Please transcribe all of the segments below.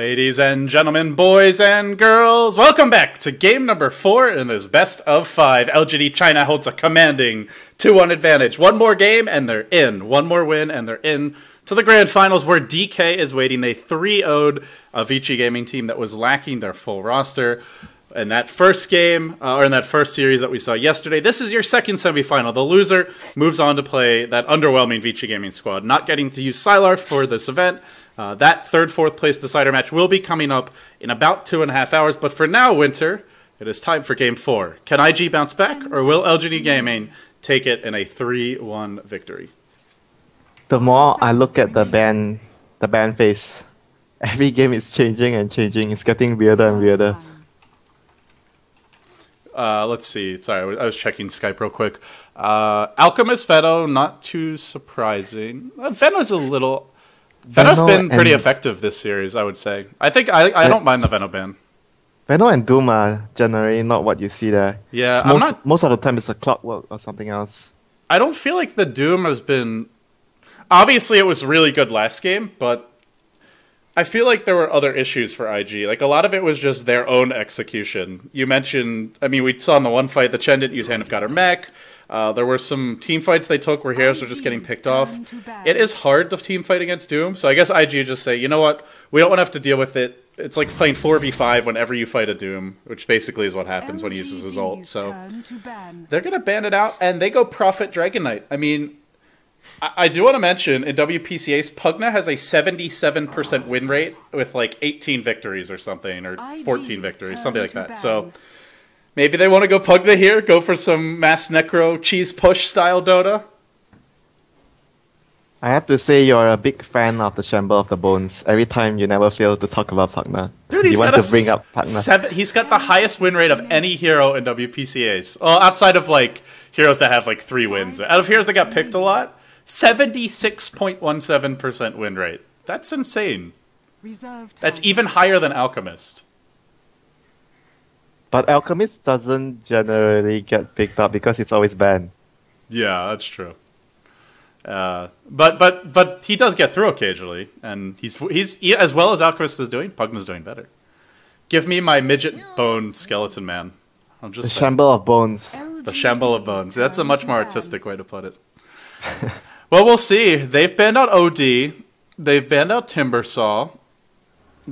Ladies and gentlemen, boys and girls, welcome back to game number 4 in this best of 5. LGD China holds a commanding 2-1 advantage. One more game and they're in. One more win and they're in to the grand finals where DK is waiting. They 3-0'd a Vici Gaming team that was lacking their full roster. In that first game, or in that first series that we saw yesterday, this is your second semifinal. The loser moves on to play that underwhelming Vici Gaming squad. Not getting to use Sylar for this event. That third, fourth place decider match will be coming up in about 2.5 hours. But for now, Winter, it is time for Game 4. Can IG bounce back, or will LGD Gaming take it in a 3-1 victory? The more I look at the band face, every game is changing and changing. It's getting weirder and weirder. Let's see. Sorry, I was checking Skype real quick. Alchemist Veto, not too surprising. Veno's a little... Veno's been pretty effective this series, I would say. I don't mind the Veno ban. Veno and Doom are generally not what you see there. Yeah, most of the time it's a clockwork or something else. I don't feel like the Doom has been... Obviously, it was really good last game, but I feel like there were other issues for IG. Like, a lot of it was just their own execution. You mentioned... I mean, we saw in the one fight, the Chen didn't use Hand of God or Mech. There were some team fights they took where heroes were just getting picked off. It is hard to team fight against Doom, so I guess IG just say, you know what, we don't want to have to deal with it. It's like playing 4v5 whenever you fight a Doom, which basically is what happens when he uses his ult. So they're going to ban it out, and they go Prophet Dragon Knight. I mean, I do want to mention, in WPCA's, Pugna has a 77% win rate with like 18 victories or something, or 14 victories, something like that. So... maybe they want to go Pugna here, go for some Mass Necro cheese push style Dota. I have to say you're a big fan of the Shamble of the Bones. Every time you never fail to talk about Pugna. Dude, you want to bring up Pugna. He's got the highest win rate of any hero in WPCAs. Well, outside of like heroes that have like 3 wins. Out of heroes that got picked a lot, 76.17% win rate. That's insane. That's even higher than Alchemist. But Alchemist doesn't generally get picked up because it's always banned. Yeah, that's true. But he does get through occasionally, and he's as well as Alchemist is doing, Pugna's doing better. Give me my midget bone skeleton man. I'm just the Shamble of Bones. The Shamble of Bones. That's a much more artistic way to put it. Well, we'll see. They've banned out OD. They've banned out Timbersaw.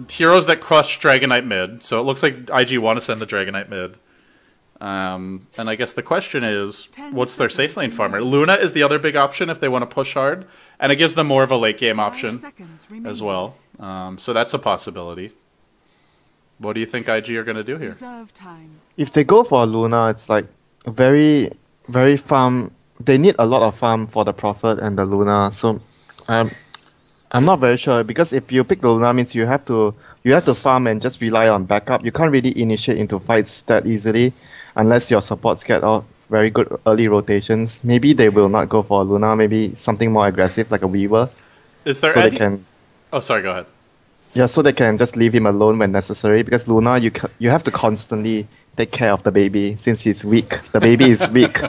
Heroes that crush Dragon Knight mid, so it looks like IG want to send the Dragon Knight mid. And I guess the question is, what's their safe lane farmer? Luna is the other big option if they want to push hard, and it gives them more of a late game option as well. So that's a possibility. What do you think IG are going to do here? If they go for Luna, it's like very, very farm. They need a lot of farm for the Prophet and the Luna, so... I'm not very sure, because if you pick the Luna, means you have to farm and just rely on backup. You can't really initiate into fights that easily unless your supports get out very good early rotations. Maybe they will not go for Luna, maybe something more aggressive like a Weaver. Is there they can... Oh, sorry, go ahead. Yeah, so they can just leave him alone when necessary, because Luna, you have to constantly take care of the baby since he's weak. The baby is weak.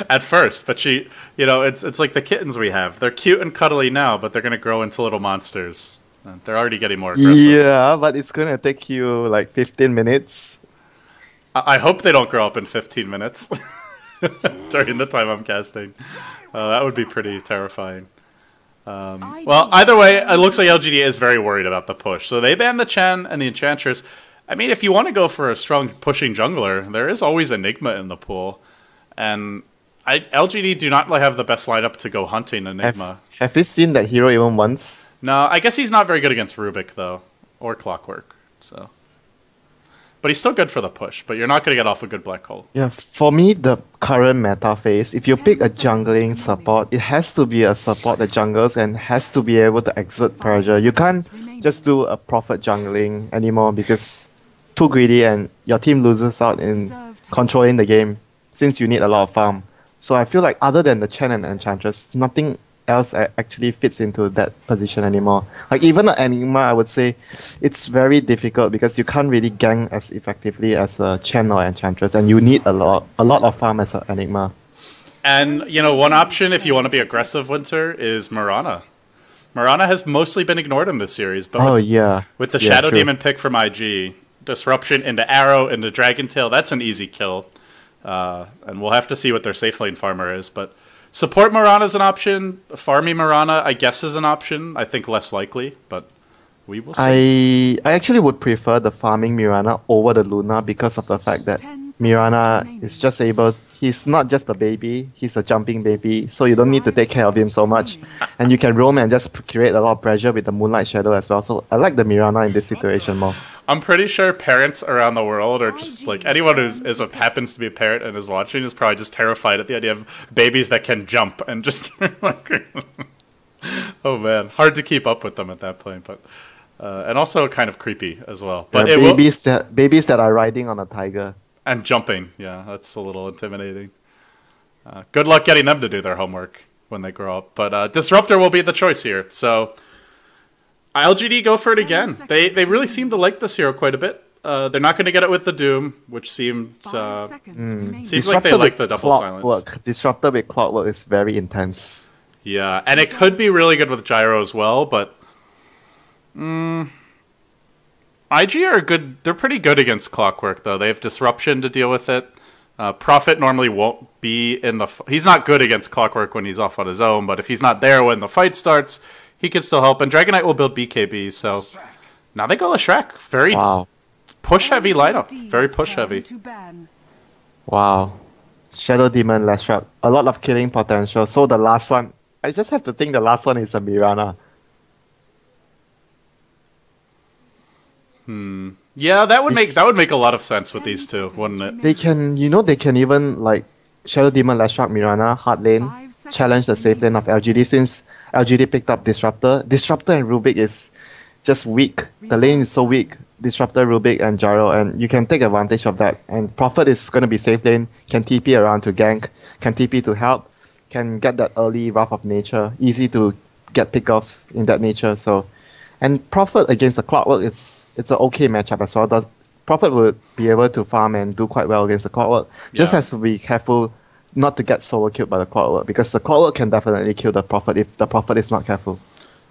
At first, but it's like the kittens we have. They're cute and cuddly now, but they're going to grow into little monsters. They're already getting more aggressive. Yeah, but it's going to take you like 15 minutes. I hope they don't grow up in 15 minutes during the time I'm casting. That would be pretty terrifying. Well, either way, it looks like LGD is very worried about the push. So they banned the Chen and the Enchantress. I mean, if you want to go for a strong pushing jungler, there is always Enigma in the pool. And LGD do not have the best lineup to go hunting Enigma. Have you seen that hero even once? No, I guess he's not very good against Rubik, though. Or Clockwork. So, but he's still good for the push, but you're not going to get off a good black hole. Yeah, for me, the current meta phase, if you pick a jungling support, it has to be a support that jungles and has to be able to exert pressure. You can't just do a Prophet jungling anymore because too greedy and your team loses out in controlling the game, since you need a lot of farm. So I feel like other than the Chen and Enchantress, nothing else actually fits into that position anymore. Like even the Enigma, I would say, it's very difficult because you can't really gank as effectively as a Chen or Enchantress, and you need a lot of farm as an Enigma. And, one option if you want to be aggressive, Winter, is Mirana. Mirana has mostly been ignored in this series, but with the Yeah, Shadow true. Demon pick from IG, Disruption into Arrow, into Dragon Tail, that's an easy kill. And we'll have to see what their safe lane farmer is, but support Mirana is an option. Farming Mirana, I guess, is an option. I think less likely, but we will see. I actually would prefer the farming Mirana over the Luna because of the fact that Mirana is just able. He's not just a baby; he's a jumping baby. So you don't need to take care of him so much, and you can roam and just create a lot of pressure with the Moonlight Shadow as well. So I like the Mirana in this situation more. I'm pretty sure parents around the world, or just like anyone who happens to be a parent and is watching, is probably just terrified at the idea of babies that can jump and just like, oh man, hard to keep up with them at that point, but and also kind of creepy as well. But babies that are riding on a tiger and jumping, yeah, that's a little intimidating. Good luck getting them to do their homework when they grow up. But Disruptor will be the choice here, so. LGD go for it again. They really seem to like this hero quite a bit. They're not going to get it with the Doom, which seems like they like the double silence. Disruptor with Clockwork is very intense. Yeah, and it could be really good with Gyro as well, but IG are good. They're pretty good against Clockwork, though. They have Disruption to deal with it. Prophet normally won't be in the... He's not good against Clockwork when he's off on his own, but if he's not there when the fight starts... He can still help, and Dragonite will build BKB, so now they go Leshrac. Very push-heavy lineup. Very push-heavy. Wow. Shadow Demon, Leshrac. A lot of killing potential. So the last one, I just have to think the last one is a Mirana. Yeah, that would make a lot of sense with these two, wouldn't it? They can even, like, Shadow Demon, Leshrac, Mirana, hard lane, challenge the safe lane of LGD since... LGD picked up Disruptor. Disruptor and Rubik is just weak. The lane is so weak. Disruptor, Rubik, and Gyro, and you can take advantage of that. And Prophet is going to be safe lane, can TP around to gank, can TP to help, can get that early Wrath of Nature. Easy to get pickoffs in that nature. So, and Prophet against a Clockwork, it's an okay matchup as well. The Prophet would be able to farm and do quite well against the Clockwork. Just has to be careful not to get solo killed by the Clockwork, because the Clockwork can definitely kill the Prophet if the Prophet is not careful.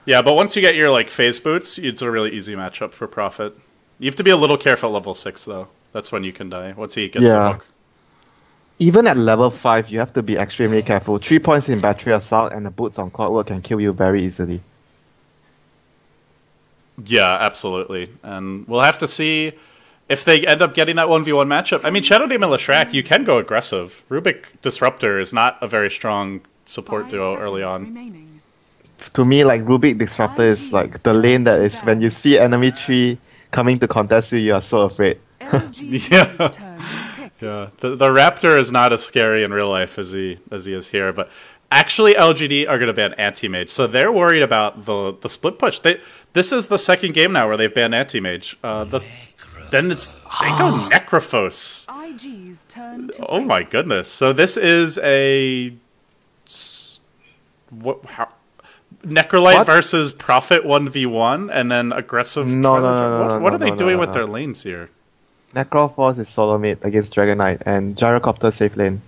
Yeah, but once you get your like phase boots, it's a really easy matchup for Prophet. You have to be a little careful at level 6 though. That's when you can die, once he gets the hook. Even at level 5, you have to be extremely careful. 3 points in Battery Assault and the boots on Clockwork can kill you very easily. Yeah, absolutely. And we'll have to see if they end up getting that 1v1 matchup. I mean, Shadow Demon Leshrac, you can go aggressive. Rubik Disruptor is not a very strong support duo early on. To me, like, Rubik Disruptor is like the lane that is when you see enemy tree coming to contest you, you are so afraid. Yeah. Yeah. The Raptor is not as scary in real life as he is here, but actually LGD are going to ban Anti-Mage, so they're worried about the split push. This is the second game now where they've banned Anti-Mage. Then they go Necrophos. Oh my goodness! So this is a Necrolite versus Prophet 1v1, and then aggressive. No. What are they doing with their lanes here? Necrophos is solo mid against Dragonite, and Gyrocopter safe lane.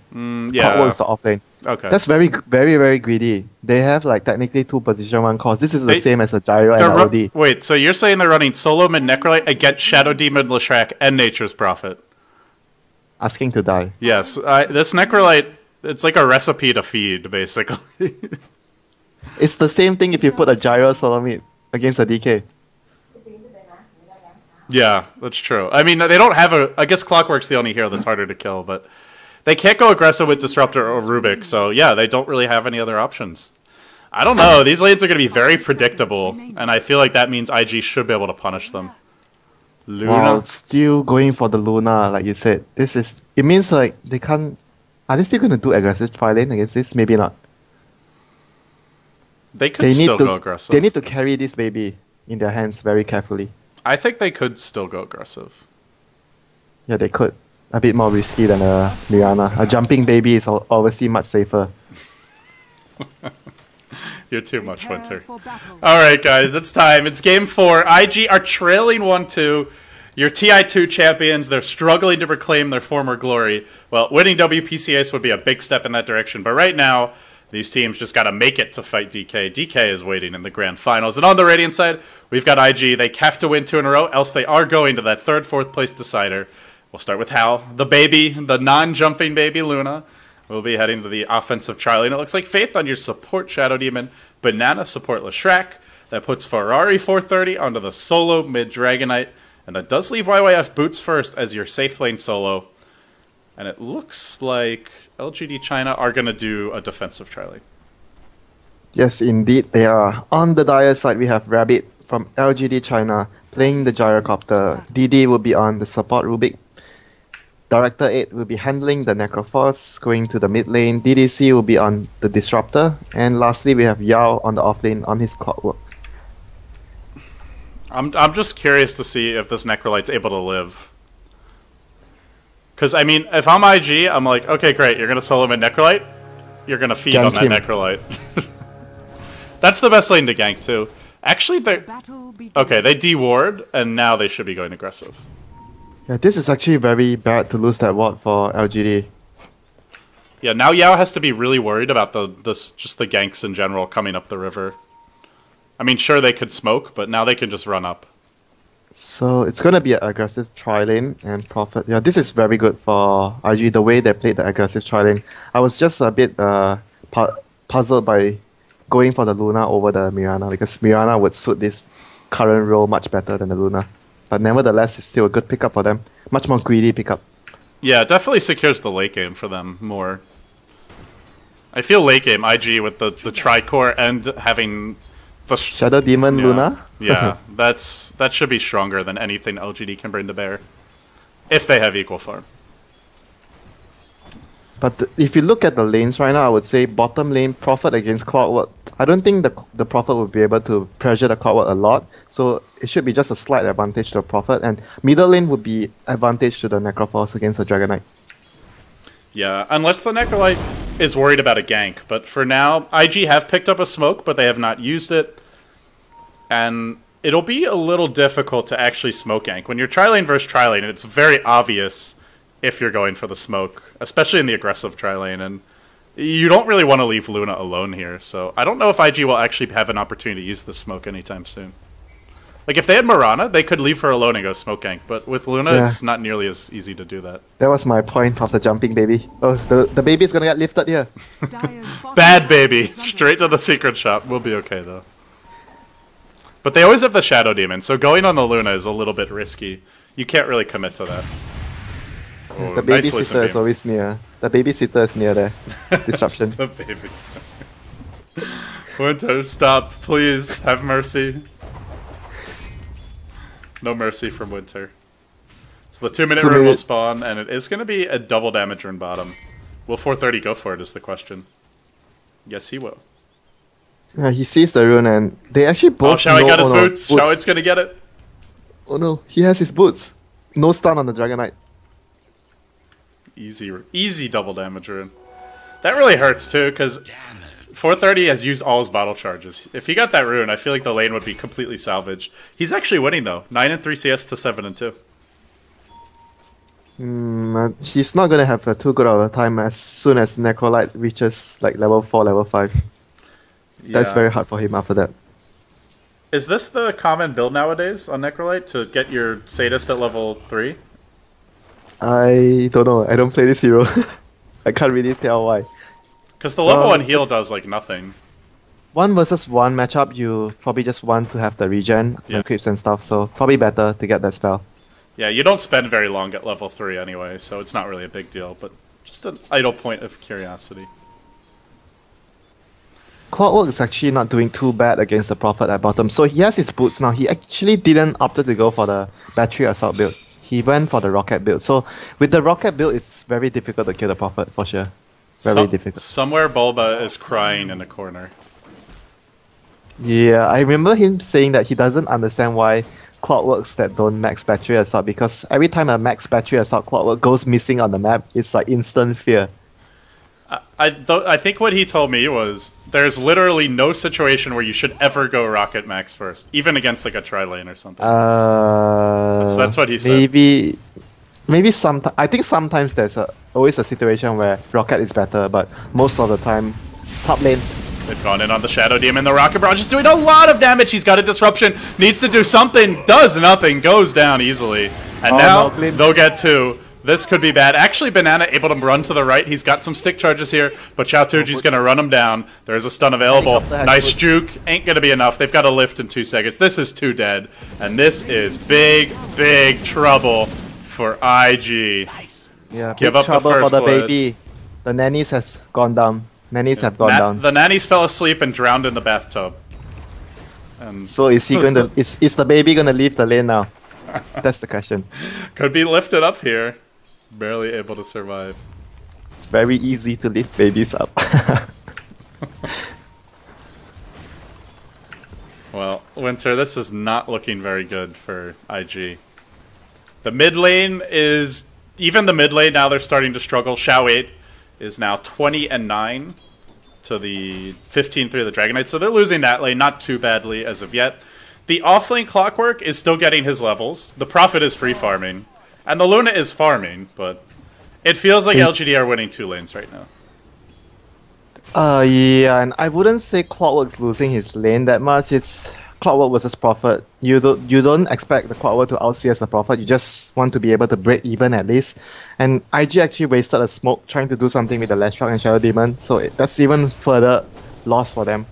Yeah, Clockwork's the off lane. Okay, that's very, very, very greedy. They have like technically 2 position 1 calls. This is the same as a Gyro and LOD. Wait, so you're saying they're running solo mid Necrolite against Shadow Demon, Leshrac, and Nature's Prophet? Asking to die. Yes, this Necrolite, it's like a recipe to feed, basically. It's the same thing if you put a Gyro solo mid against a DK. Yeah, that's true. I mean, they don't have I guess Clockwork's the only hero that's harder to kill, but they can't go aggressive with Disruptor or Rubik, so yeah, they don't really have any other options. I don't know. These lanes are going to be very predictable, and I feel like that means IG should be able to punish them. Luna? Wow, still going for the Luna, like you said. It means like they can't... Are they still going to do aggressive fire lane against this? Maybe not. They could still go aggressive. They need to carry this baby in their hands very carefully. I think they could still go aggressive. Yeah, they could. A bit more risky than a Mirana. A jumping baby is obviously much safer. You're too much, Winter. Alright, guys, it's time. It's game 4. IG are trailing 1-2. Your TI2 champions, they're struggling to reclaim their former glory. Well, winning WPC Ace would be a big step in that direction, but right now, These teams just got to make it to fight DK. DK is waiting in the grand finals. And on the Radiant side, we've got IG. They have to win 2 in a row, else they are going to that 3rd, 4th place decider. We'll start with Hal, the baby, the non-jumping baby Luna. We'll be heading to the offensive Charlie. And it looks like Faith on your support Shadow Demon, Banana support Leshrac. That puts Ferrari 430 onto the solo mid Dragonite. And that does leave YYF Boots first as your safe lane solo. And it looks like LGD China are going to do a defensive Charlie. Yes, indeed, they are. On the dire side, we have Rabbit from LGD China playing the Gyrocopter. DD will be on the support Rubik. Director 8 will be handling the Necroforce, going to the mid lane. DDC will be on the Disruptor. And lastly, we have Yao on the off lane on his Clockwork. I'm just curious to see if this Necrolite's able to live. Because, I mean, if I'm IG, I'm like, okay, great, you're going to solo mid Necrolite? You're going to feed on that Necrolite. That's the best lane to gank, too. Actually, they okay, they de-ward, and now they should be going aggressive. Yeah, this is actually very bad to lose that ward for LGD. Yeah, now Yao has to be really worried about just the ganks in general coming up the river. I mean, sure, they could smoke, but now they can just run up. So it's going to be an aggressive tri-lane and Prophet. Yeah, this is very good for IG, the way they played the aggressive tri-lane. I was just a bit puzzled by going for the Luna over the Mirana, because Mirana would suit this current role much better than the Luna. But nevertheless, it's still a good pickup for them. Much more greedy pickup. Yeah, it definitely secures the late game for them more. I feel late game, IG with the Tricore and having the Shadow Demon Luna? Yeah, that should be stronger than anything LGD can bring to bear. If they have equal farm. But if you look at the lanes right now, I would say bottom lane, Prophet against Clockwork. I don't think the Prophet will be able to pressure the Clockwork a lot, so it should be just a slight advantage to the Prophet, and middle lane would be advantage to the Necroforce against the Dragonite. Yeah, unless the Necrolite is worried about a gank, but for now, IG have picked up a smoke, but they have not used it, and it'll be a little difficult to actually smoke gank. When you're tri-lane versus tri-lane, it's very obvious if you're going for the smoke, especially in the aggressive tri-lane, and you don't really want to leave Luna alone here, so I don't know if IG will actually have an opportunity to use the smoke anytime soon. Like, if they had Mirana, they could leave her alone and go smoke gank, but with Luna, it's not nearly as easy to do that. That was my point of the jumping baby. Oh, the baby's gonna get lifted here. Bad baby! Straight to the secret shop. We'll be okay, though. But they always have the Shadow Demon, so going on the Luna is a little bit risky. You can't really commit to that. Oh, the babysitter is always near. The babysitter is near there. Disruption. The babysitter. Winter, stop, please. Have mercy. No mercy from Winter. So the 2-minute rune will spawn, and it is going to be a double damage rune bottom. Will 430 go for it is the question. Yes, he will. He sees the rune, and they actually both. Oh, Shaoyi got his boots. Shaoyi's going to get it. Oh no, he has his boots. No stun on the Dragonite. Easy double damage rune. That really hurts too, because 430 has used all his bottle charges. If he got that rune, I feel like the lane would be completely salvaged. He's actually winning though. 9-3 CS to 7-2. He's not gonna have too good of a time as soon as Necrolite reaches like level 4, level 5. Yeah. That's very hard for him after that. Is this the common build nowadays on Necrolite to get your Sadist at level 3? I don't know. I don't play this hero. I can't really tell why. Because the level 1 heal does like nothing. 1 versus 1 matchup, you probably just want to have the regen and creeps and stuff, so probably better to get that spell. Yeah, you don't spend very long at level 3 anyway, so it's not really a big deal, but just an idle point of curiosity. Clockwork is actually not doing too bad against the Prophet at bottom, so he has his boots now. He actually didn't opt to go for the battery assault build. He went for the rocket build. So with the rocket build, it's very difficult to kill the Prophet, for sure. Very difficult. Somewhere Bulba is crying in the corner. Yeah, I remember him saying that he doesn't understand why Clockworks that don't max battery assault, because every time a max battery assault Clockwork goes missing on the map, it's like instant fear. I think what he told me was there's literally no situation where you should ever go rocket max first, even against like a tri-lane or something. That's what he said. Maybe sometimes. I think sometimes there's always a situation where rocket is better, but most of the time Top lane. They've gone in on the Shadow Demon. The Rocket Barrage is doing a lot of damage. He's got a disruption. Needs to do something. Does nothing. Goes down easily. And now they'll get 2. This could be bad. Actually, Banana able to run to the right. He's got some stick charges here, but Xiaotuji's going to run him down. There's a stun available. Nice juke. Ain't going to be enough. They've got a lift in 2 seconds. This is 2 dead. And this is big, big trouble for IG. Yeah, give big up trouble the first for the blood. baby. The nannies has gone down. Nannies have gone down. The nannies fell asleep and drowned in the bathtub. And So is he going to? Is the baby going to leave the lane now? That's the question. could be lifted up here. Barely able to survive. It's very easy to lift babies up. Well, Winter, this is not looking very good for IG. The mid lane is... Even the mid lane, now they're starting to struggle. Xiao 8 is now 20-9 to the 15-3 of the Dragon Knight. So they're losing that lane, not too badly as of yet. The off-lane Clockwork is still getting his levels. The Prophet is free farming. And the Luna is farming, but it feels like LGD are winning 2 lanes right now. Yeah, and I wouldn't say Clockwork's losing his lane that much. It's Clockwork versus Prophet. You don't expect the Clockwork to out-CS the Prophet. You just want to be able to break even at least. And IG actually wasted a smoke trying to do something with the Lashrock and Shadow Demon, so that's even further loss for them.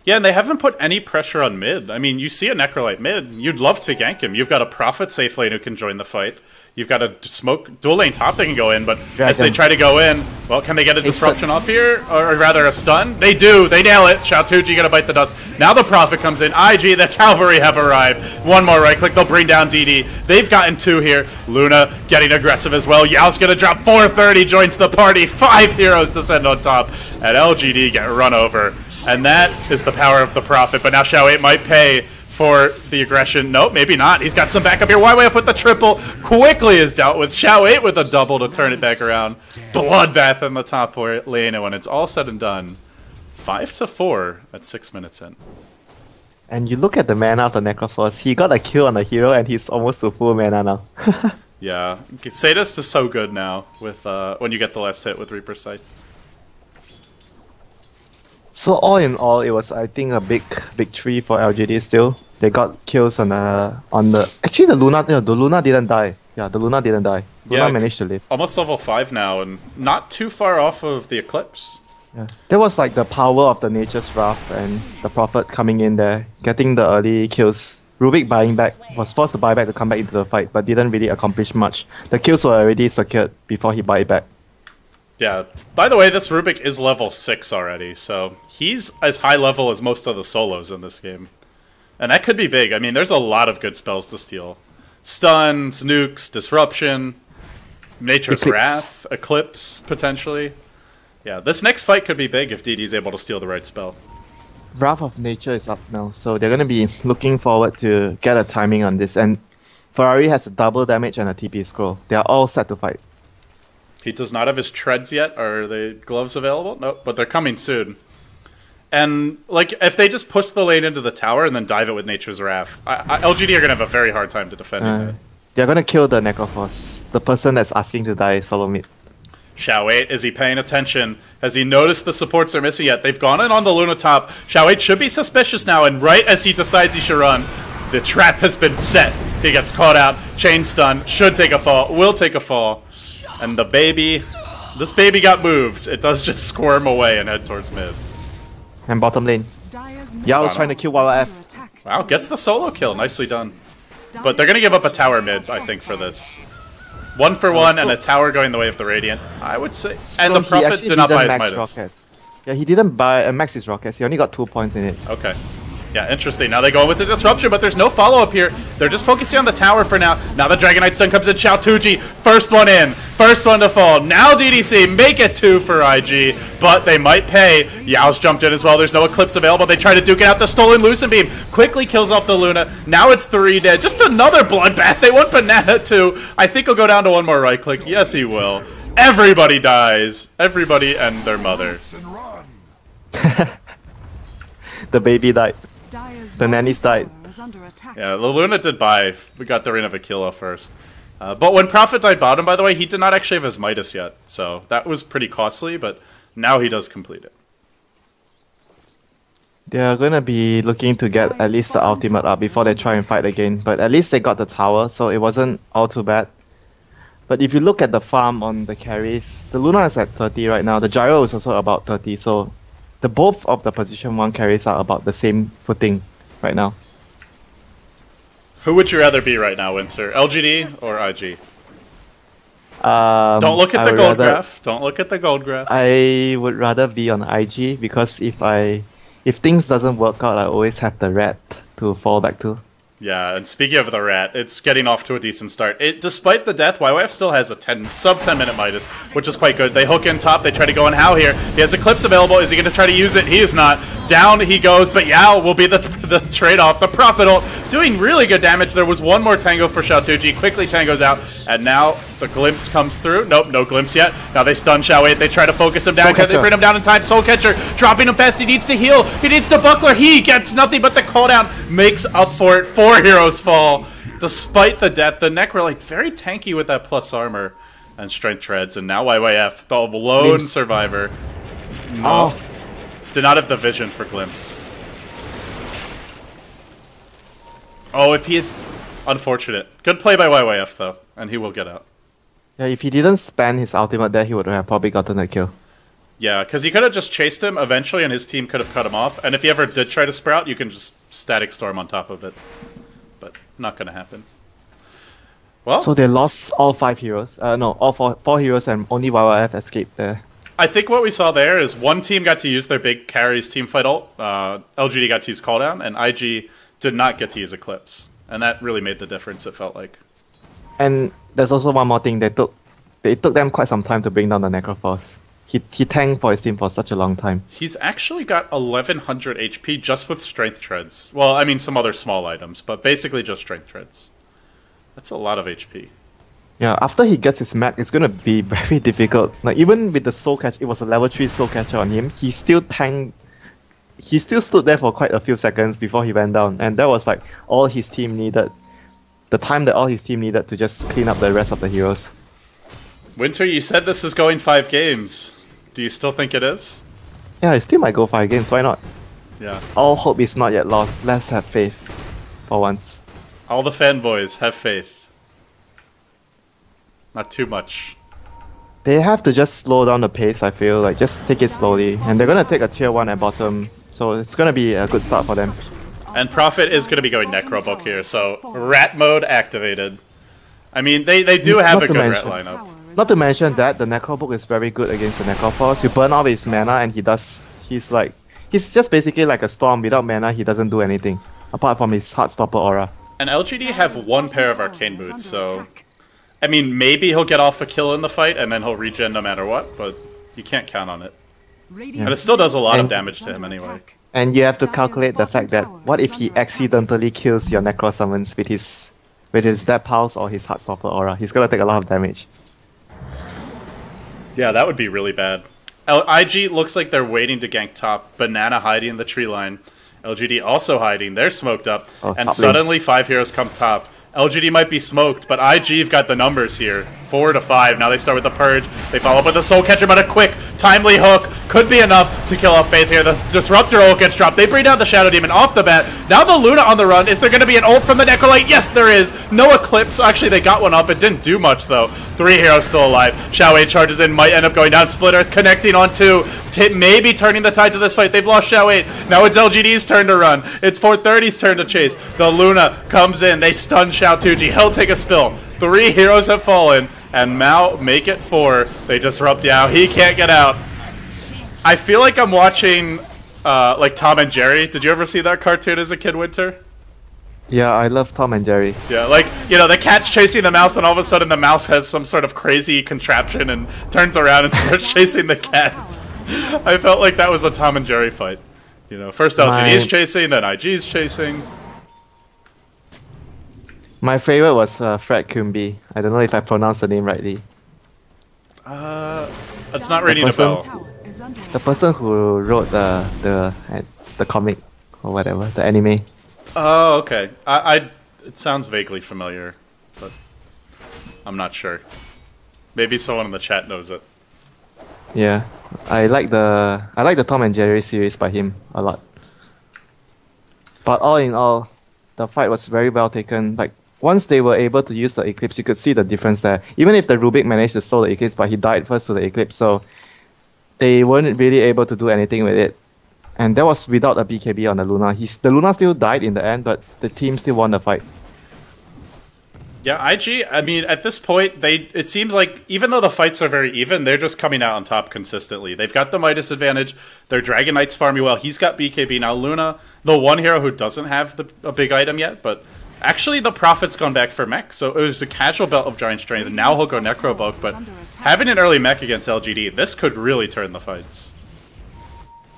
Yeah, and they haven't put any pressure on mid. I mean, you see a Necrolite mid, you'd love to gank him. You've got a Prophet safe lane who can join the fight. You've got a smoke dual lane top they can go in, but as they try to go in, well, can they get a disruption off here? Or rather a stun? They do, they nail it. Xiaotuji gonna bite the dust. Now the Prophet comes in. IG, the Cavalry have arrived. One more right click, they'll bring down DD. They've gotten 2 here. Luna getting aggressive as well. Yao's gonna drop 430, joins the party. 5 heroes descend on top. And LGD get run over. And that is the power of the Prophet, but now Xiao 8 might pay for the aggression. Nope, maybe not. He's got some backup here. YYF with the triple. Quickly is dealt with. Xiao 8 with a double to turn it back around. Bloodbath in the top lane, and when it's all said and done, 5-4 at 6 minutes in. And you look at the mana of the Necroforce, he got a kill on the hero and he's almost to full mana now. Yeah, Sadist is so good now with when you get the last hit with Reaper's Scythe. So all in all, it was, I think, a big victory for LGD still. They got kills on the actually the Luna didn't die. Yeah, the Luna didn't die. Luna managed to live. Almost level 5 now and not too far off of the Eclipse. Yeah. That was like the power of the Nature's Wrath and the Prophet coming in there, getting the early kills. Rubik was forced to buy back to come back into the fight, but didn't really accomplish much. The kills were already secured before he buy back. Yeah. By the way, this Rubik is level 6 already, so he's as high level as most of the solos in this game. And that could be big. I mean, there's a lot of good spells to steal. Stuns, nukes, disruption, Nature's Wrath, Eclipse, potentially. Yeah, this next fight could be big if DD's able to steal the right spell. Wrath of Nature is up now, so they're going to be looking forward to get a timing on this. And Ferrari has a double damage and a TP scroll. They are all set to fight. He does not have his treads yet. Are the gloves available? Nope, but they're coming soon. And, like, if they just push the lane into the tower and then dive it with Nature's Wrath, LGD are going to have a very hard time to defend it. They're going to kill the Necroforce, the person that's asking to die solo mid. Xiao 8, is he paying attention? Has he noticed the supports are missing yet? They've gone in on the Luna top. Xiao 8 should be suspicious now, and right as he decides he should run, the trap has been set. He gets caught out, chain stun, should take a fall, will take a fall. And the baby, this baby got moves. It does just squirm away and head towards mid. And bottom lane. Yao's trying to kill YYF. Wow, gets the solo kill. Nicely done. But they're going to give up a tower mid, I think, for this. 1 for 1 and a tower going the way of the Radiant, I would say. And the Prophet did not buy his Midas. Rockets. Yeah, he didn't buy max his rockets. He only got 2 points in it. Okay. Yeah, interesting. Now they go with the disruption, but there's no follow-up here. They're just focusing on the tower for now. Now the Dragon Knight stun comes in. Xiaotuji, first one in. First one to fall. Now DDC make it 2 for IG, but they might pay. Yao's jumped in as well. There's no Eclipse available. They try to duke it out. The stolen Lucent Beam quickly kills off the Luna. Now it's 3 dead. Just another bloodbath. They want Banana too. I think he'll go down to 1 more right click. Yes, he will. Everybody dies. Everybody and their mother. The baby died. The nannies died. Yeah, the Luna did buy. We got the Reign of Aquila first. But when Prophet died bottom, by the way, he did not actually have his Midas yet. So that was pretty costly, but Now he does complete it. They're gonna be looking to get at least the ultimate up before they try and fight again. But at least they got the tower, so it wasn't all too bad. But if you look at the farm on the carries, the Luna is at 30 right now. The Gyro is also about 30, so the both of the position 1 carries are about the same footing right now. Who would you rather be right now, Winter? LGD or IG? Don't look at the gold graph. Don't look at the gold graph. I would rather be on IG because if things doesn't work out, I always have the rat to fall back to. Yeah, and speaking of the rat, it's getting off to a decent start. Despite the death, YYF still has a sub 10 minute Midas, which is quite good. They hook in top, they try to go in Hao here. He has Eclipse available. Is he going to try to use it? He is not. Down he goes, but Yao will be the trade-off. The Prophet ult doing really good damage. There was one more Tango for Xiaotuji. Quickly Tango's out, and now the glimpse comes through. Nope, no glimpse yet. Now they stun Xiao8. They try to focus him down. Can they bring him down in time? Soul Catcher dropping him fast. He needs to heal. He needs to buckler. He gets nothing but the cooldown. Makes up for it. 4 heroes fall. Despite the death, the Necro like very tanky with that plus armor and strength treads, and now YYF, the lone survivor. No. Oh. Did not have the vision for glimpse. Oh, if he had... Unfortunate. Good play by YYF, though, and he will get out. Yeah, if he didn't spam his ultimate there, he would have probably gotten a kill. Yeah, because he could have just chased him eventually, and his team could have cut him off. And if he ever did try to sprout, you can just static storm on top of it. But not going to happen. Well, so they lost all 5 heroes. No, all four heroes, and only YYF escaped there. I think what we saw there is one team got to use their big carries team fight ult. LGD got to use cooldown, and IG did not get to use Eclipse. And that really made the difference, it felt like. And there's also one more thing. It took them quite some time to bring down the Necroforce. He tanked for his team for such a long time. He's actually got 1100 HP just with strength treads. Well, I mean some other small items, but basically just strength treads. That's a lot of HP. Yeah, after he gets his mech, it's gonna be very difficult. Like even with the soul catch, it was a level 3 soul catcher on him. He still tanked. He still stood there for quite a few seconds before he went down, and that was like all his team needed. The time that all his team needed to just clean up the rest of the heroes. Winter, you said this is going 5 games. Do you still think it is? Yeah, it still might go 5 games. Why not? Yeah. All hope is not yet lost. Let's have faith for once. All the fanboys have faith. Not too much. They have to just slow down the pace, I feel. Like, just take it slowly. And they're gonna take a tier 1 at bottom, so it's gonna be a good start for them. And Prophet is gonna be going Necrobook here, so Rat mode activated. I mean, they do have a good Rat lineup. Not to mention that the Necrobook is very good against the Necroforce. You burn off his mana and he's just basically like a storm. Without mana, he doesn't do anything. Apart from his Heartstopper aura. And LGD have 1 pair of Arcane Boots, so... I mean, maybe he'll get off a kill in the fight, and then he'll regen no matter what, but you can't count on it. Yeah. And it still does a lot of damage to him anyway. And you have to calculate the fact that, what if he accidentally kills your Necro Summons with his Death Pulse or his Heartstopper aura? He's gonna take a lot of damage. Yeah, that would be really bad. IG looks like they're waiting to gank top. Banana hiding in the tree line. LGD also hiding. They're smoked up. And suddenly 5 heroes come top. LGD might be smoked, but IG've got the numbers here. 4 to 5. Now they start with the Purge. They follow up with the Soul Catcher, but a quick, timely hook could be enough to kill off Faith here. The Disruptor ult gets dropped. They bring down the Shadow Demon off the bat. Now the Luna on the run. Is there going to be an ult from the Necrolite? Yes, there is. No Eclipse. Actually, they got one off. It didn't do much, though. 3 heroes still alive. Xiao8 charges in. Might end up going down. Split Earth connecting on 2. Maybe turning the tides of this fight. They've lost Xiao8. Now it's LGD's turn to run. It's 430's turn to chase. The Luna comes in. They stun Xiaotuji. He'll take a spill. 3 heroes have fallen. And Mao make it 4. They disrupt Yao. He can't get out. I feel like I'm watching like Tom and Jerry. Did you ever see that cartoon as a kid, Winter? Yeah, I love Tom and Jerry. Yeah, like, you know, the cat's chasing the mouse, then all of a sudden the mouse has some sort of crazy contraption and turns around and starts chasing the cat. I felt like that was a Tom and Jerry fight. You know, first LGD is chasing, then IG is chasing. My favorite was Fred Kumbi. I don't know if I pronounced the name rightly. It's not ringing a bell. The person who wrote the comic or whatever, the anime. Oh, okay. It sounds vaguely familiar, but I'm not sure. Maybe someone in the chat knows it. Yeah, I like the Tom and Jerry series by him a lot. But all in all, the fight was very well taken. Like once they were able to use the Eclipse, you could see the difference there. Even if the Rubik managed to stall the Eclipse, but he died first to the Eclipse, so they weren't really able to do anything with it. And that was without a BKB on the Luna. The Luna still died in the end, but the team still won the fight. Yeah, IG, I mean, at this point, it seems like even though the fights are very even, they're just coming out on top consistently. They've got the Midas advantage. Their Dragon Knight's farming well. He's got BKB. Now Luna, the one hero who doesn't have a big item yet, but actually the Prophet's gone back for mech, so it was a casual belt of Giant Strength, and now he'll go Necro Bulk, but having an early mech against LGD, this could really turn the fights.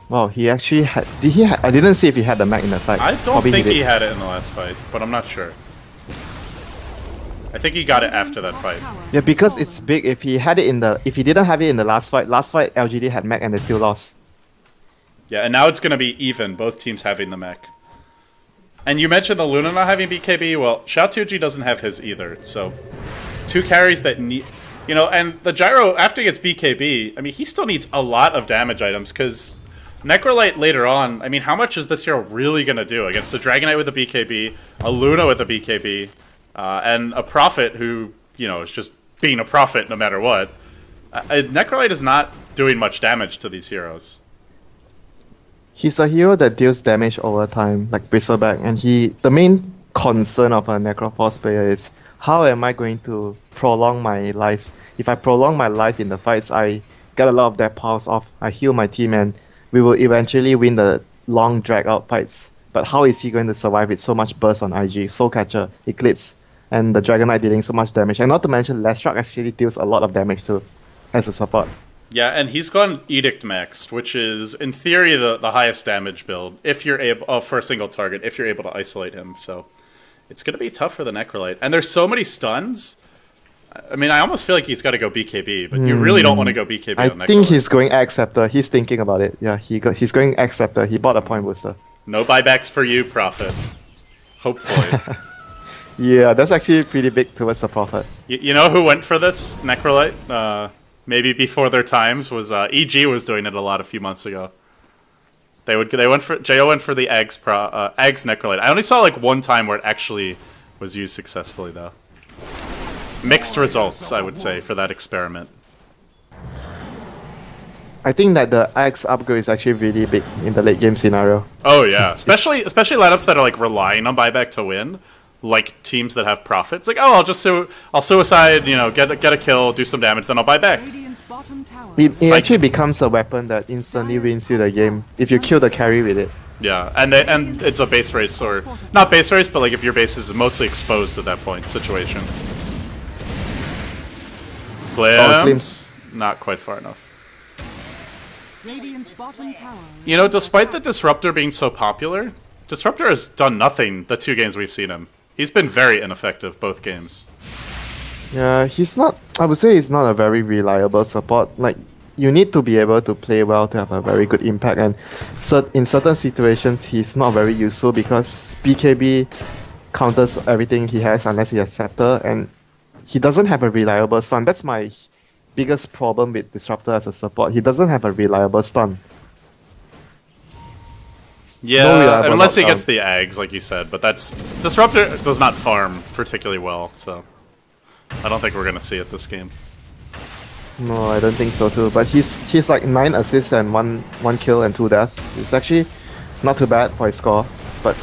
Wow, he actually had... I didn't see if he had the mech in the fight. I don't Probably think he had it in the last fight, but I'm not sure. I think he got it after that fight. Yeah, because it's big. If he didn't have it in the last fight LGD had mech and they still lost. Yeah, and now it's going to be even, both teams having the mech. And you mentioned the Luna not having BKB. Well, Xiao2G doesn't have his either, so 2 carries that need... You know, and the Gyro, after he gets BKB, I mean, he still needs a lot of damage items, because Necrolite later on, I mean, how much is this hero really going to do against a Dragon Knight with a BKB, a Luna with a BKB, and a Prophet who, you know, is just being a Prophet no matter what? Necrolite is not doing much damage to these heroes. He's a hero that deals damage over time, like Bristleback, and the main concern of a Necroforce player is, how am I going to prolong my life? If I prolong my life in the fights, I get a lot of death piles off, I heal my team, and we will eventually win the long drag-out fights. But how is he going to survive with so much burst on IG, Soul Catcher, Eclipse, and the Dragon Knight dealing so much damage? And not to mention, Lestrak actually deals a lot of damage too, as a support. Yeah, and he's gone Edict maxed, which is, in theory, the highest damage build, if you're able, for a single target, if you're able to isolate him, so it's going to be tough for the Necrolite. And there's so many stuns. I mean, I almost feel like he's got to go BKB, but you really don't want to go BKB on Necrolite. I think he's going X-Scepter. He's thinking about it. Yeah, he's going X-Scepter. He bought a point booster. No buybacks for you, Prophet. Hopefully. Yeah, that's actually pretty big towards the Prophet. You know who went for this, Necrolite? Maybe before their times, was EG was doing it a lot a few months ago. Jo went for the eggs Necrolite. I only saw like one time where it actually was used successfully though. Mixed results, I would say, for that experiment. I think that the Axe upgrade is actually really big in the late game scenario. Oh yeah, especially lineups that are like relying on buyback to win, like teams that have profits. Like, oh, I'll suicide, you know, get a kill, do some damage, then I'll buy back. It actually becomes a weapon that instantly wins you the game if you kill the carry with it. Yeah, and it's a base race, or not base race, but like if your base is mostly exposed at that point situation. Glimpse, not quite far enough. You know, despite the Disruptor being so popular, Disruptor has done nothing the 2 games we've seen him. He's been very ineffective both games. Yeah, I would say he's not a very reliable support. Like, you need to be able to play well to have a very good impact, and in certain situations he's not very useful because BKB counters everything he has unless he has Scepter, and he doesn't have a reliable stun. That's my biggest problem with Disruptor as a support. He doesn't have a reliable stun. Yeah, unless he gets the eggs, like you said, but Disruptor does not farm particularly well, so I don't think we're gonna see it this game. No, I don't think so too. But he's like 9 assists and one kill and 2 deaths. It's actually not too bad for his score, but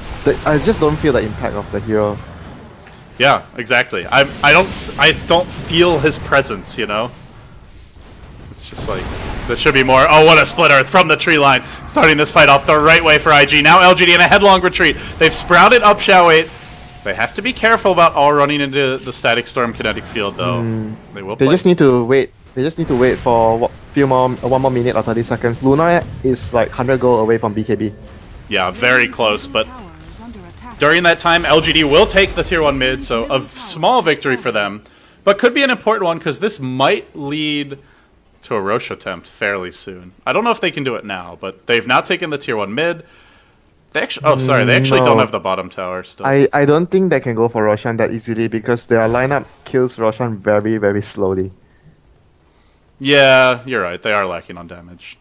I just don't feel the impact of the hero. Yeah, exactly. I don't feel his presence, you know. It's just like there should be more. Oh, what a split earth from the tree line, starting this fight off the right way for IG. Now LGD in a headlong retreat. They've sprouted up Xiao 8. They have to be careful about all running into the Static Storm kinetic field, though. They just need to wait. They just need to wait for one more minute or 30 seconds. Luna is like 100 gold away from BKB. Yeah, very close, but during that time, LGD will take the tier 1 mid, so a small victory for them. But could be an important one, because this might lead to a Roche attempt fairly soon. I don't know if they can do it now, but they've now taken the tier 1 mid. They actually, they actually don't have the bottom tower still. I don't think they can go for Roshan that easily, because their lineup kills Roshan very, very slowly. Yeah, you're right. They are lacking on damage.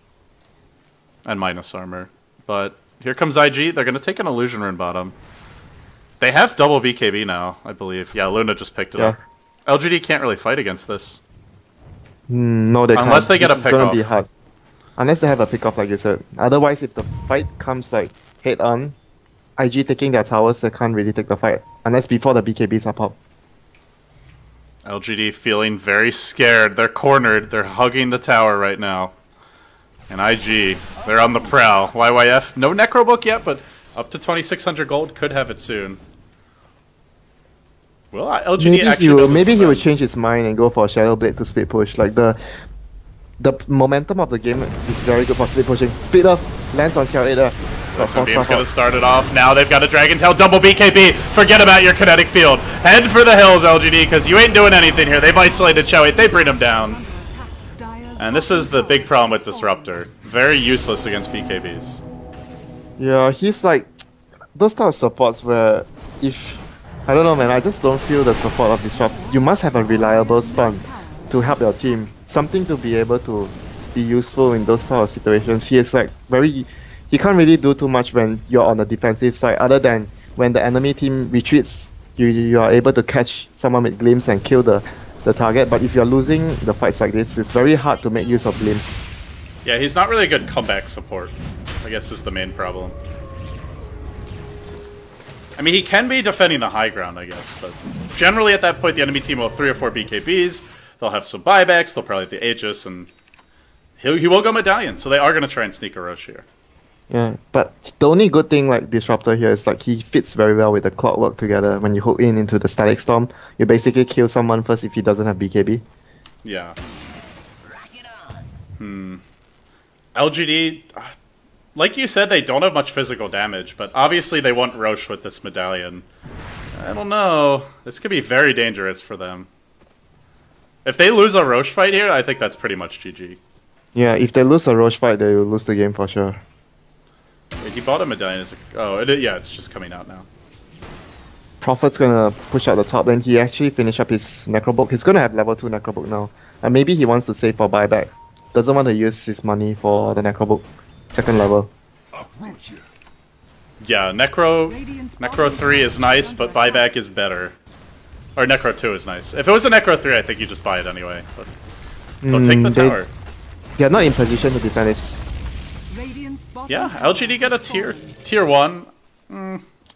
And minus armor. But here comes IG. They're going to take an Illusion Rune bottom. They have double BKB now, I believe. Yeah, Luna just picked it up. LGD can't really fight against this. No, they can't. Unless they get a This is gonna pick-off. be hard. Unless they have a pick-off, like you said. Otherwise, if the fight comes like head-on, IG taking their towers, they can't really take the fight. Unless before the BKBs are popped. LGD feeling very scared. They're cornered. They're hugging the tower right now. And IG, they're on the prowl. YYF, no Necrobook yet, but up to 2,600 gold. Could have it soon. Well, LGD maybe he will change his mind and go for Shadow Blade to split push. Like the momentum of the game is very good for split pushing. Speed up, lands on Xiao Beam's gonna start it off. Now they've got a Dragon Tail, double BKB. Forget about your kinetic field. Head for the hills, LGD, because you ain't doing anything here. They've isolated Xiao. They bring him down. And this is the big problem with Disruptor. Very useless against BKBs. Yeah, he's like those type of supports where if I don't know, man, I just don't feel the support of Disrupt. You must have a reliable stun to help your team. Something to be able to be useful in those type of situations. He is like he can't really do too much when you're on the defensive side, other than when the enemy team retreats, you are able to catch someone with glimpse and kill the target. But if you're losing the fights like this, it's very hard to make use of glimpse. Yeah, he's not really a good comeback support, I guess is the main problem. I mean, he can be defending the high ground, I guess, but generally at that point the enemy team will have 3 or 4 BKBs, they'll have some buybacks, they'll probably have the Aegis, and he will go Medallion, so they are going to try and sneak a Roche here. Yeah, but the only good thing like Disruptor here is like he fits very well with the Clockwork together. When you hook into the Static Storm, you basically kill someone first if he doesn't have BKB. Yeah. LGD, like you said, they don't have much physical damage, but obviously they want Roche with this Medallion. I don't know. This could be very dangerous for them. If they lose a Roche fight here, I think that's pretty much GG. Yeah, if they lose a Roche fight, they will lose the game for sure. Wait, he bought a Medallion. Yeah, it's just coming out now. Prophet's gonna push out the top lane. He actually finished up his Necrobook. He's gonna have level 2 Necrobook now. And maybe he wants to save for buyback. Doesn't want to use his money for the Necrobook. Second level. Yeah, Necro 3 is nice, but buyback is better. Or Necro 2 is nice. If it was a Necro 3, I think you just buy it anyway. But they'll take the tower. They're not in position to defend this. Yeah, LGD get a tier 1.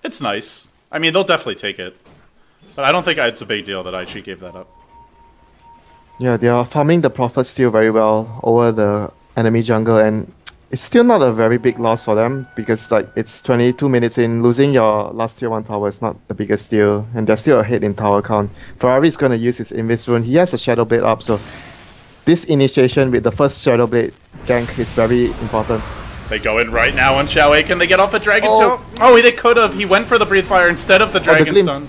It's nice. I mean, they'll definitely take it. But I don't think it's a big deal that IG gave that up. Yeah, they are farming the Prophet still very well over the enemy jungle, and it's still not a very big loss for them because like it's 22 minutes in. Losing your last tier 1 tower is not the biggest deal, and they're still ahead in tower count. Ferrari is going to use his Invis rune. He has a Shadow Blade up, so this initiation with the first Shadow Blade gank is very important. They go in right now on Xiao. Can they get off a Dragon Tail? Oh, they could have. He went for the Breathe Fire instead of the Dragon Stun.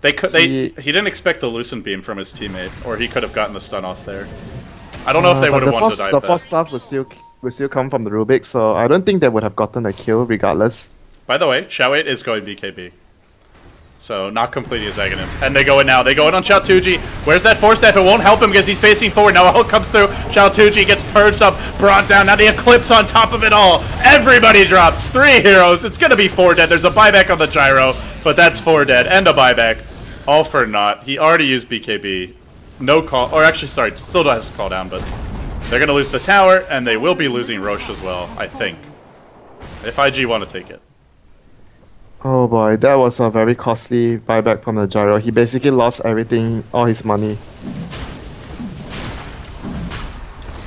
He didn't expect the Lucent Beam from his teammate, or he could have gotten the stun off there. I don't know if they would have wanted to dive the first stuff will still come from the Rubik, so I don't think they would have gotten a kill regardless. By the way, Xiao is going BKB. So, not completing his Aghanims. And they go in now. They go in on Xiao Tuji. Where's that Force Staff? It won't help him because he's facing forward. Now a hook comes through. Xiao Tuji gets purged up, brought down. Now the Eclipse on top of it all. Everybody drops. 3 heroes. It's going to be 4 dead. There's a buyback on the Gyro, but that's 4 dead. And a buyback. All for naught. He already used BKB. No call. Or actually, sorry, still has to call down, but they're going to lose the tower, and they will be losing Roche as well, I think. If IG want to take it. Oh boy, that was a very costly buyback from the Gyro. He basically lost everything, all his money.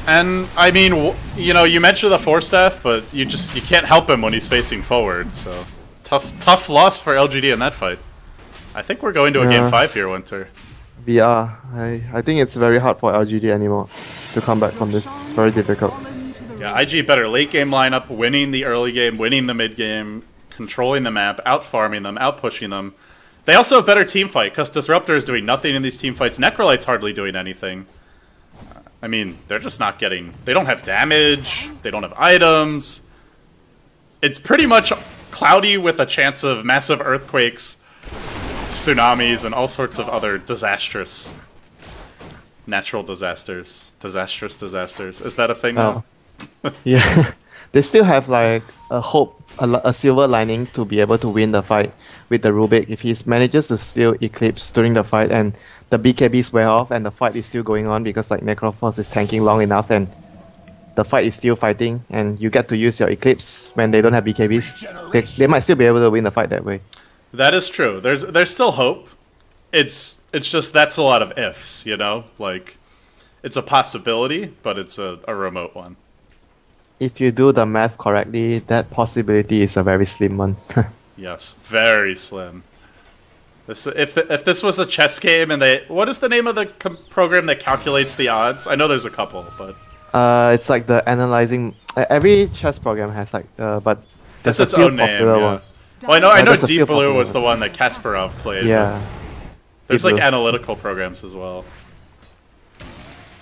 And, I mean, you know, you mentioned the Force Staff, but you can't help him when he's facing forward, so tough loss for LGD in that fight. I think we're going to a Game 5 here, Winter. We are. I think it's very hard for LGD anymore to come back from this. It's very difficult. Yeah, IG better late game lineup, winning the early game, winning the mid game, controlling the map, out-farming them, out-pushing them. They also have better team fight, because Disruptor is doing nothing in these team fights. Necrolite's hardly doing anything. I mean, they're just not getting... They don't have damage, they don't have items. It's pretty much cloudy with a chance of massive earthquakes, tsunamis, and all sorts of other disastrous Natural disasters. Disastrous disasters. Is that a thing now? Yeah. They still have like a hope, a silver lining to be able to win the fight with the Rubik. If he manages to steal Eclipse during the fight and the BKBs wear off and the fight is still going on because like Necroforce is tanking long enough and the fight is still fighting and you get to use your Eclipse when they don't have BKBs, they might still be able to win the fight that way. That is true. There's still hope. It's just that's a lot of ifs, you know? Like, it's a possibility, but it's a remote one. If you do the math correctly, that possibility is a very slim one. Yes, very slim. If this was a chess game and what is the name of the program that calculates the odds? I know there's a couple, but it's like the analyzing. Every chess program has like, but there's its a few own name. popular Yeah. ones. Well, I know there's a Deep few Blue popular was the ones. one that Kasparov played. Yeah. There's Deep like Blue. analytical programs as well.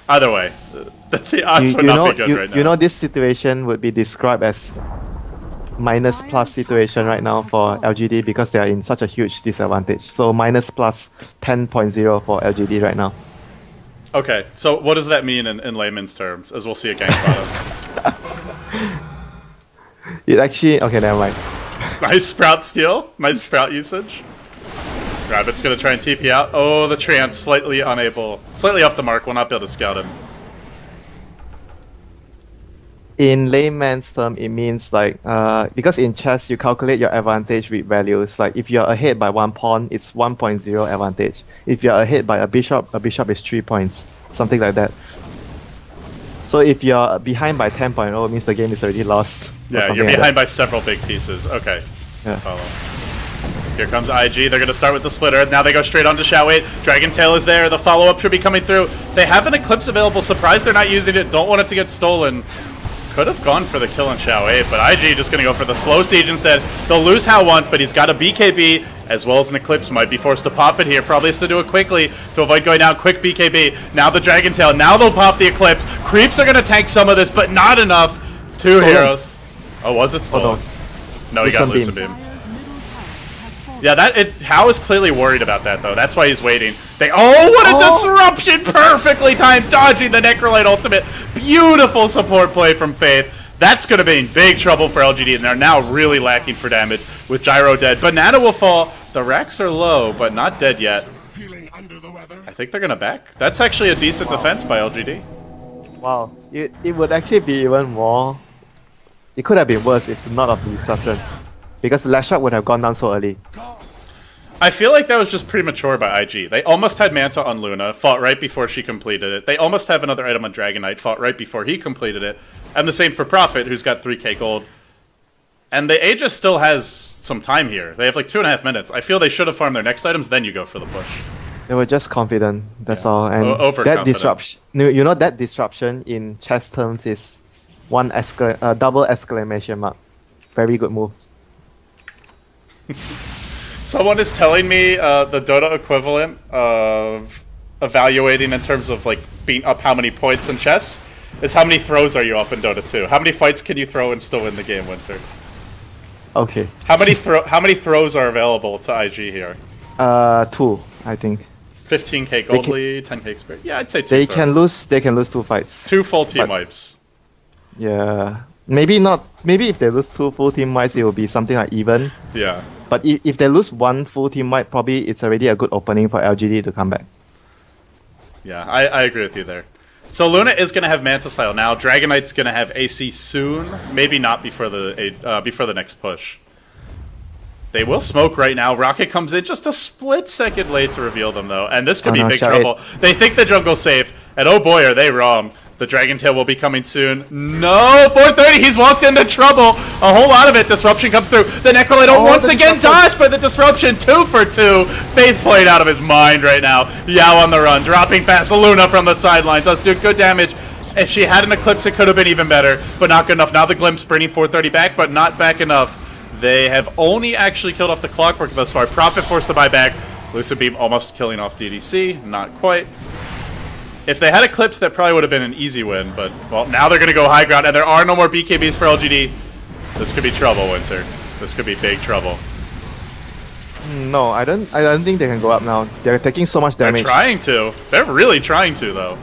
Either way, the odds would not be good right now. You know, this situation would be described as minus plus situation right now for LGD because they are in such a huge disadvantage. So minus plus 10.0 for LGD right now. Okay, so what does that mean in layman's terms, as we'll see at Gank Bottom? It actually... Okay, never mind. Nice Sprout steal. Nice Sprout usage. Rabbit's gonna try and TP out. Oh, the Trance slightly unable. Slightly off the mark, will not be able to scout him. In layman's term, it means like... because in chess, you calculate your advantage with values. Like, if you're ahead by 1 pawn, it's 1.0 advantage. If you're ahead by a bishop is 3 points. Something like that. So if you're behind by 10.0, it means the game is already lost. Yeah, you're behind by several big pieces. Okay. Yeah. Follow. Here comes IG. They're going to start with the splitter. Now they go straight on to Xiao Wei. Dragon Tail is there. The follow-up should be coming through. They have an Eclipse available. Surprised they're not using it. Don't want it to get stolen. Could have gone for the kill on Xiao Wei, but IG just going to go for the slow siege instead. They'll lose Hao once, but he's got a BKB as well as an Eclipse. Might be forced to pop it here. Probably has to do it quickly to avoid going down. Quick BKB. Now the Dragon Tail. Now they'll pop the Eclipse. Creeps are going to tank some of this, but not enough. Two heroes. Oh, was it stolen? No, he got Lucid Beam. Yeah, Hao is clearly worried about that, though. That's why he's waiting. Oh, what a disruption! Perfectly timed, dodging the Necrolite ultimate. Beautiful support play from Faith. That's going to be in big trouble for LGD, and they're now really lacking for damage with Gyro dead. Banana will fall. The Racks are low, but not dead yet. I think they're going to back. That's actually a decent defense by LGD. Wow. It would actually be even more... It could have been worse if not of the disruption. Because the last shot would have gone down so early. I feel like that was just premature by IG. They almost had Manta on Luna, fought right before she completed it. They almost have another item on Dragon Knight, fought right before he completed it. And the same for Prophet, who's got 3k gold. And the Aegis still has some time here. They have like 2.5 minutes. I feel they should have farmed their next items, then you go for the push. They were just confident, that's all. And overconfident. that disruption... You know that disruption in chess terms is double exclamation mark. Very good move. Someone is telling me the Dota equivalent of evaluating in terms of like being up how many points in chess is how many throws are you up in Dota 2? How many fights can you throw and still win the game, Winter? Okay. How many throws are available to IG here? 2, I think. 15k gold lead, 10k experience. Yeah, I'd say 2 They throws. can lose 2 fights. 2 full team wipes. Yeah. Maybe not. Maybe if they lose 2 full team wipes, it will be something like even. Yeah. But if they lose 1 full team wipe, probably it's already a good opening for LGD to come back. Yeah, I agree with you there. So Luna is going to have Manta Style now. Dragon Knight's going to have AC soon. Maybe not before the next push. They will smoke right now. Rocket comes in just a split second late to reveal them, though. And this could be big trouble. They think the jungle's safe. And oh boy, are they wrong. The Dragon Tail will be coming soon. No! 430! He's walked into trouble! A whole lot of it. Disruption comes through. The Necrolite once again dodged by the disruption. 2 for 2. Faith played out of his mind right now. Yao on the run. Dropping past Luna from the sideline. Does do good damage. If she had an Eclipse, it could have been even better. But not good enough. Now the Glimpse bringing 430 back, but not back enough. They have only actually killed off the Clockwork thus far. Prophet forced to buy back. Lucid Beam almost killing off DDC. Not quite. If they had Eclipse, that probably would have been an easy win, but, well, now they're going to go high ground, and there are no more BKBs for LGD. This could be trouble, Winter. This could be big trouble. No, I don't think they can go up now. They're taking so much damage. They're trying to. They're really trying to, though.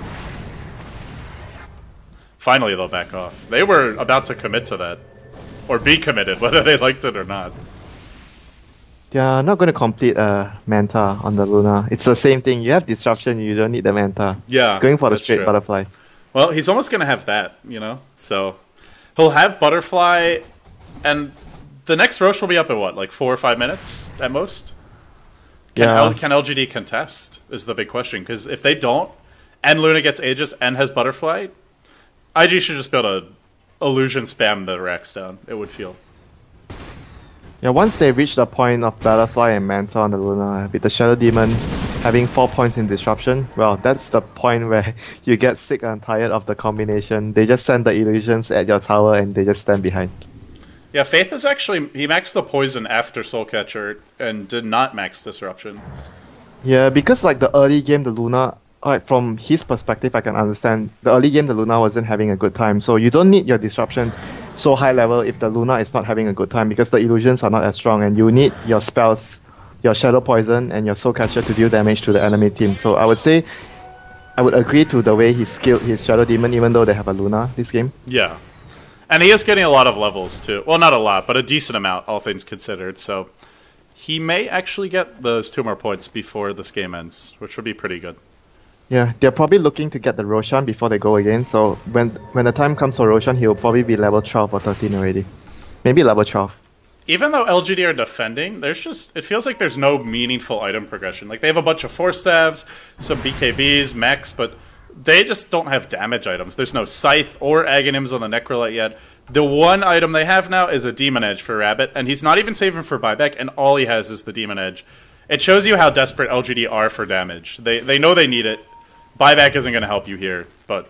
Finally, they'll back off. They were about to commit to that. Or be committed, whether they liked it or not. They're not going to complete a Manta on the Luna. It's the same thing. You have Disruption, you don't need the Manta. Yeah, it's going for the that's straight true. Butterfly. Well, he's almost going to have that, you know? So, he'll have Butterfly, and the next Roche will be up in what, like 4 or 5 minutes at most? Can LGD contest, is the big question. Because if they don't, and Luna gets Aegis and has Butterfly, IG should just be able to illusion spam the racks down, it would feel. Yeah, once they reach the point of Butterfly and Manta on the Luna, with the Shadow Demon having 4 points in Disruption, well, that's the point where you get sick and tired of the combination. They just send the illusions at your tower and they just stand behind. Yeah, Faith is actually... He maxed the Poison after Soul Catcher and did not max Disruption. Yeah, because like the early game, the Luna... Like from his perspective, I can understand. The early game, the Luna wasn't having a good time. So you don't need your Disruption so high level if the Luna is not having a good time, because the illusions are not as strong and you need your spells, your Shadow Poison and your Soul Catcher to deal damage to the enemy team. So I would say, I would agree to the way he skilled his Shadow Demon even though they have a Luna this game. Yeah. And he is getting a lot of levels too. Well, not a lot, but a decent amount, all things considered. So he may actually get those 2 more points before this game ends, which would be pretty good. Yeah, they're probably looking to get the Roshan before they go again. So when the time comes for Roshan, he'll probably be level 12 or 13 already. Maybe level 12. Even though LGD are defending, there's just... It feels like there's no meaningful item progression. Like, they have a bunch of Force Staves, some BKBs, mechs, but they just don't have damage items. There's no Scythe or Aghanims on the Necrolite yet. The one item they have now is a Demon Edge for Rabbit, and he's not even saving for buyback, and all he has is the Demon Edge. It shows you how desperate LGD are for damage. They know they need it. Buyback isn't going to help you here, but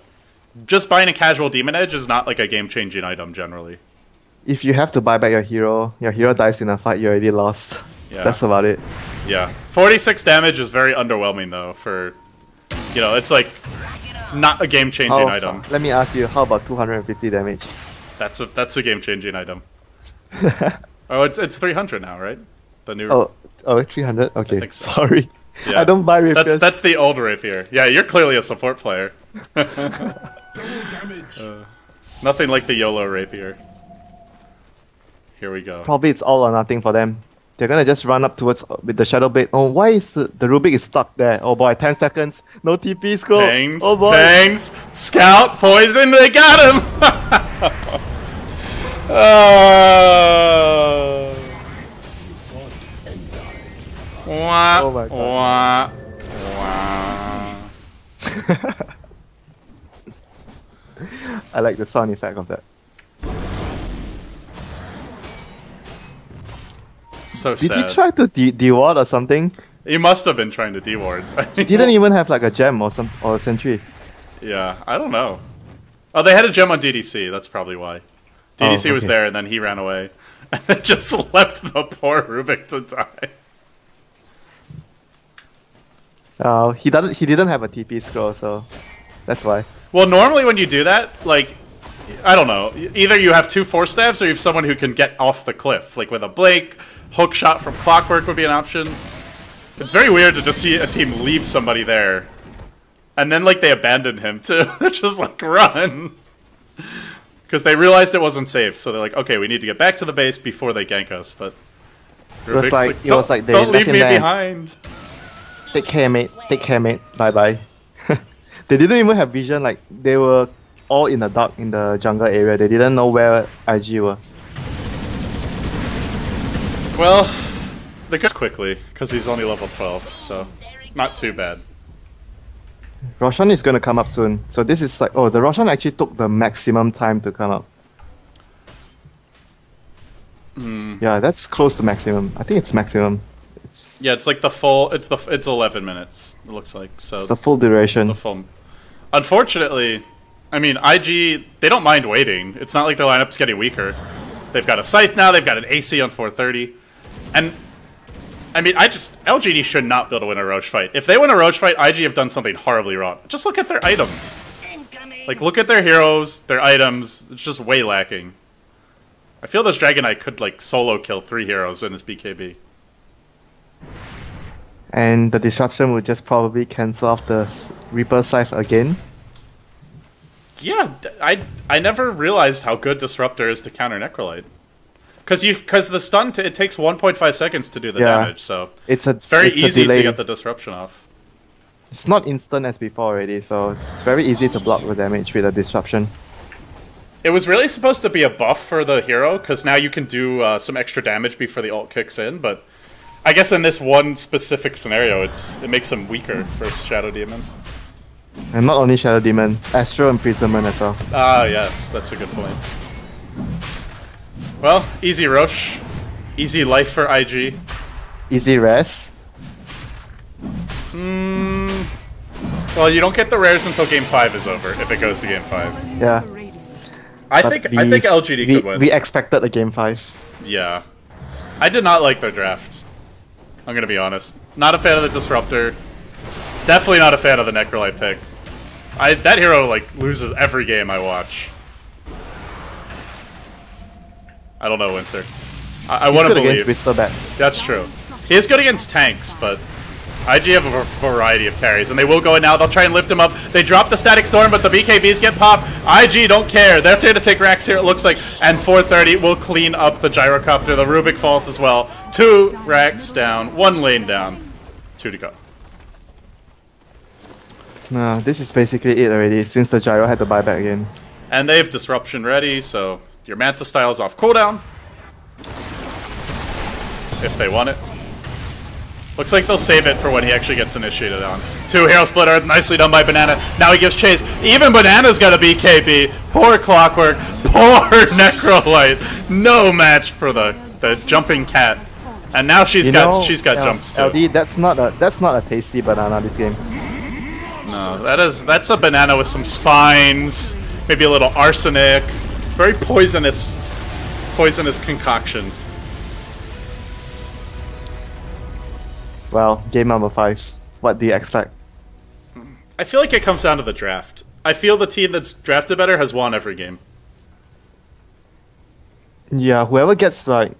just buying a casual Demon Edge is not like a game-changing item generally. If you have to buy back your hero dies in a fight, you already lost. Yeah. That's about it. Yeah. 46 damage is very underwhelming, though, for... You know, it's like not a game-changing item. Let me ask you, how about 250 damage? That's a game-changing item. Oh, it's 300 now, right? The new... Oh, 300? Okay, I think so. Sorry. Yeah. I don't buy rapiers. That's the old rapier. Yeah, you're clearly a support player. Nothing like the YOLO rapier. Here we go. Probably it's all or nothing for them. They're gonna just run up towards with the Shadow Blade. Oh, why is the Rubik is stuck there? Oh boy, 10 seconds. No TP scroll. Pangs, oh boy. Pangs, Scout, Poison, they got him! Wah, oh my god. Wah, wah. I like the sound effect of that. So Did sad. he try to deward or something? He must have been trying to deward. He didn't even have like a gem or a sentry. Yeah, I don't know. Oh, they had a gem on DDC. That's probably why. DDC was okay. there, and then he ran away. And it just left the poor Rubik to die. He didn't have a TP scroll, so that's why. Well, normally when you do that, like, I don't know, either you have 2 Force Staves or you have someone who can get off the cliff. Like with a Blake, hook shot from Clockwork would be an option. It's very weird to just see a team leave somebody there. And then, like, they abandon him too. They're just like, run! Because they realized it wasn't safe, so they're like, okay, we need to get back to the base before they gank us, but... It was like they don't leave left him me there. behind! Take care, mate. Take care, mate. Bye-bye. They didn't even have vision, like, they were all in the dark in the jungle area. They didn't know where IG were. Well, they goes quickly, because he's only level 12, so not too bad. Roshan is going to come up soon. So this is like, oh, the Roshan actually took the maximum time to come up. Yeah, that's close to maximum. I think it's maximum. Yeah, it's like the full. It's 11 minutes. It looks like so. It's the full duration. The full. Unfortunately, I mean, IG, they don't mind waiting. It's not like their lineup's getting weaker. They've got a Scythe now. They've got an AC on 430, and I mean, LGD should not be able to win a Roche fight. If they win a Roche fight, IG have done something horribly wrong. Just look at their items. Like, look at their heroes, their items. It's just way lacking. I feel this Dragon Knight could, like, solo kill 3 heroes in his BKB. And the disruption would just probably cancel off the Reaper Scythe again. Yeah, I never realized how good Disruptor is to counter Necrolite. Because the stun, it takes 1.5 seconds to do the damage, so it's very easy to get the disruption off. It's not instant as before already, so it's very easy to block the damage with a disruption. It was really supposed to be a buff for the hero, because now you can do some extra damage before the ult kicks in, but I guess in this one specific scenario, it makes him weaker versus Shadow Demon. And not only Shadow Demon, Astral Imprisonment as well. Ah, yes, that's a good point. Well, easy Roche. Easy life for IG. Easy rest. Well, you don't get the rares until Game 5 is over, if it goes to Game 5. Yeah. I think LGD could win. We expected a Game 5. Yeah. I did not like their draft. I'm gonna be honest. Not a fan of the Disruptor. Definitely not a fan of the Necrolite pick. That hero, like, loses every game I watch. I don't know, Winter. I want to believe. That's true. He is good against tanks, but IG have a variety of carries, and they will go in now. They'll try and lift him up. They drop the Static Storm, but the BKBs get popped. IG don't care. They're here to take racks here, it looks like. And 430 will clean up the Gyrocopter. The Rubik falls as well. 2 racks down, 1 lane down. 2 to go. No, this is basically it already, since the Gyro had to buy back again. And they have Disruption ready, so your Manta Style's off cooldown. If they want it. Looks like they'll save it for when he actually gets initiated on. 2 Hero Splitter, nicely done by Banana. Now he gives chase. Even Banana's got a BKB. Poor Clockwork. Poor Necrolite. No match for the jumping cat. And now she's got jumps too. LD, that's not a tasty banana this game. No, that's a banana with some spines, maybe a little arsenic. Very poisonous concoction. Well, game number 5. What do you expect? I feel like it comes down to the draft. I feel the team that's drafted better has won every game. Yeah, whoever gets to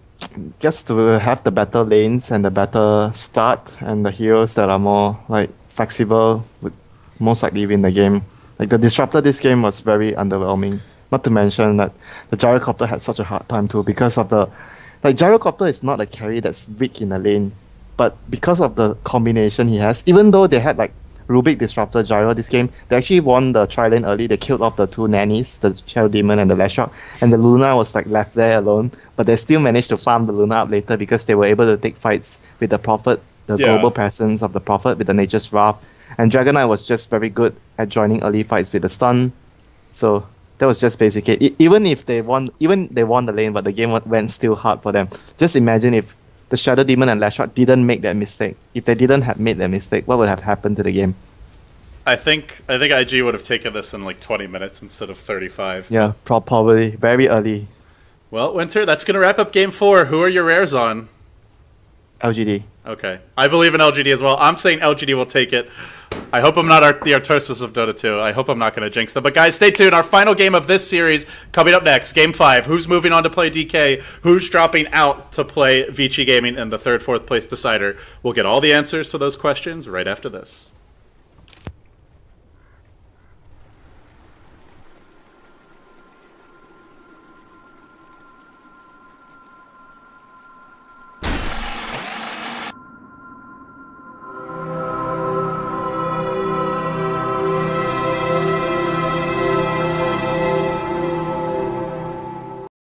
have the better lanes and the better start, and the heroes that are more like flexible would most likely win the game. Like the Disruptor this game was very underwhelming. Not to mention that the Gyrocopter had such a hard time too because of the Gyrocopter is not a carry that's weak in the lane, but because of the combination he has, even though they had like Rubik, Disruptor, Gyro this game, they actually won the tri-lane early. They killed off the 2 nannies, the Shadow Demon and the Lashrock, and the Luna was like left there alone, but they still managed to farm the Luna up later because they were able to take fights with the Prophet, the global presence of the Prophet with the Nature's Wrath, and Dragon Knight was just very good at joining early fights with the stun. So that was just basically even they won the lane, but the game went still hard for them. Just imagine if the Shadow Demon and Lashrock didn't make that mistake. If they didn't have made that mistake, what would have happened to the game? I think IG would have taken this in like 20 minutes instead of 35. Yeah, probably very early. Well, Winter, that's going to wrap up Game 4. Who are your rares on? LGD. Okay. I believe in LGD as well. I'm saying LGD will take it. I hope I'm not the Artosis of Dota 2. I hope I'm not going to jinx them. But guys, stay tuned. Our final game of this series coming up next. Game 5. Who's moving on to play DK? Who's dropping out to play Vici Gaming in the 3rd, 4th place decider? We'll get all the answers to those questions right after this.